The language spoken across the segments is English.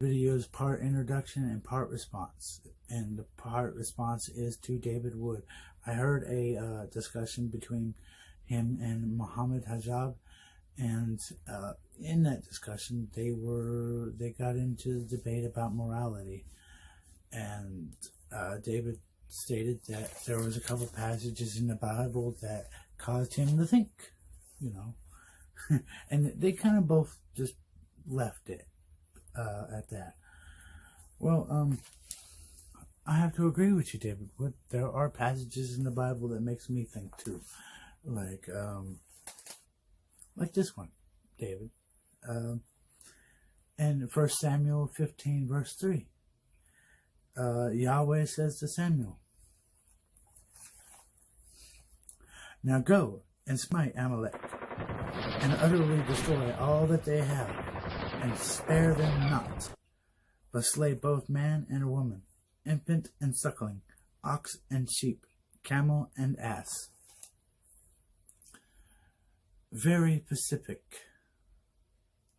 Videos part introduction and part response, and the part response is to David Wood. I heard a discussion between him and Muhammad Hajab, and in that discussion they got into the debate about morality, and David stated that there was a couple passages in the Bible that caused him to think, and they kind of both just left it at that. Well, I have to agree with you, David Wood. There are passages in the Bible that makes me think too, like this one, David. In 1 Samuel 15 verse 3, Yahweh says to Samuel, "Now go and smite Amalek, and utterly destroy all that they have, and spare them not, but slay both man and woman, infant and suckling, ox and sheep, camel and ass." Very specific,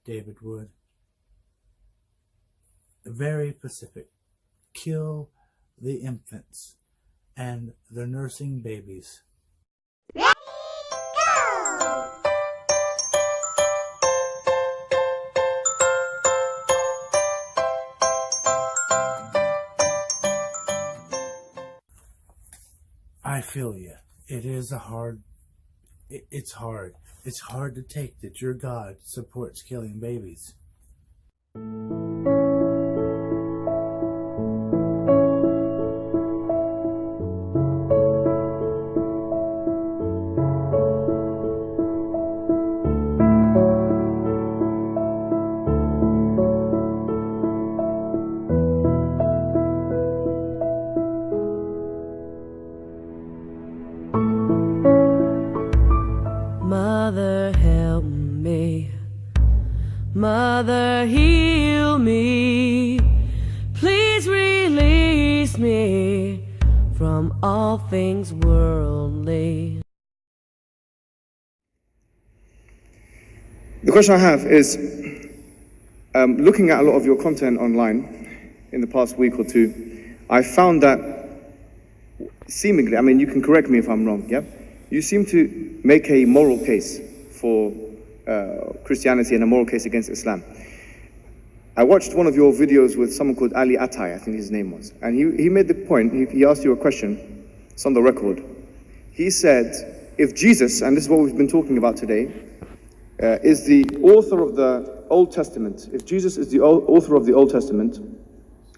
David Wood. Very specific. Kill the infants and the nursing babies. Ready, go! I feel you. It is it's hard. It's hard to take that your God supports killing babies. Mother, help me. Mother, heal me. Please release me from all things worldly. The question I have is, looking at a lot of your content online in the past week or two, I found that seemingly, you can correct me if I'm wrong, yeah? You seem to make a moral case for Christianity and a moral case against Islam. I watched one of your videos with someone called Ali Attai, I think his name was, and he made the point, he asked you a question, it's on the record. He said, if Jesus, and this is what we've been talking about today, is the author of the Old Testament, if Jesus is the author of the Old Testament,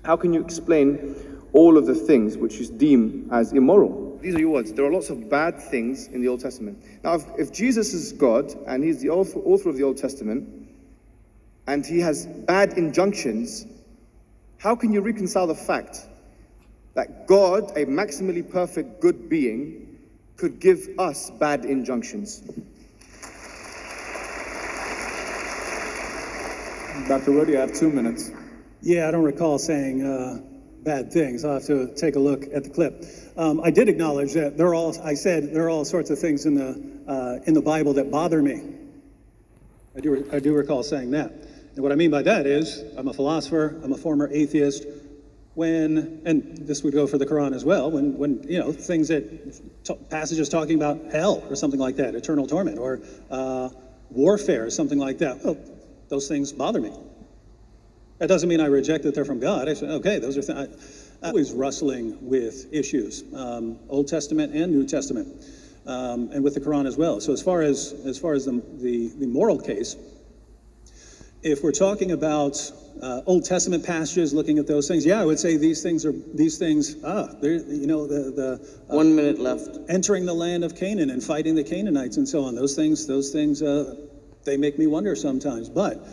how can you explain all of the things which you deem as immoral? These are your words. There are lots of bad things in the Old Testament. Now, if Jesus is God, and he's the author of the Old Testament, and he has bad injunctions, how can you reconcile the fact that God, a maximally perfect good being, could give us bad injunctions? Dr. Wood, you have 2 minutes. Yeah, I don't recall saying bad things. I'll have to take a look at the clip. I did acknowledge that I said there are all sorts of things in the Bible that bother me. I do recall saying that. And what I mean by that is, I'm a philosopher, I'm a former atheist. And this would go for the Quran as well, when things passages talking about hell or something like that, eternal torment, or warfare or something like that, well, those things bother me. That doesn't mean I reject that they're from God. I say, okay, those are things. I'm always wrestling with issues, Old Testament and New Testament, and with the Quran as well. So as far as the moral case, If we're talking about Old Testament passages, looking at those things, yeah, I would say these things, they're, you know, the 1 minute left. entering the land of Canaan and fighting the Canaanites and so on. Those things, they make me wonder sometimes. But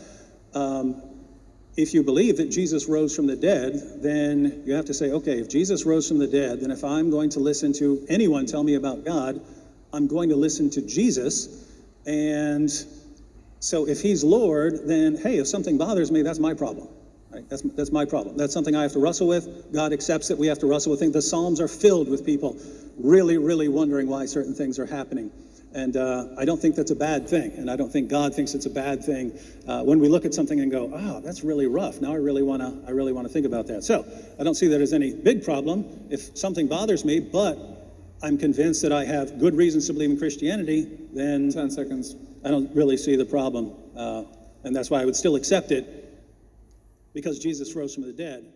if you believe that Jesus rose from the dead, then you have to say, okay, if Jesus rose from the dead, then if I'm going to listen to anyone tell me about God, I'm going to listen to Jesus. And so if he's Lord, then, hey, if something bothers me, that's my problem. Right? That's my problem. That's something I have to wrestle with. God accepts it. We have to wrestle with things. The Psalms are filled with people really, really wondering why certain things are happening. And I don't think that's a bad thing. And I don't think God thinks it's a bad thing when we look at something and go, oh, that's really rough. Now I really want to think about that. So I don't see that as any big problem. If something bothers me, but I'm convinced that I have good reasons to believe in Christianity, then 10 seconds. I don't really see the problem. And that's why I would still accept it, because Jesus rose from the dead.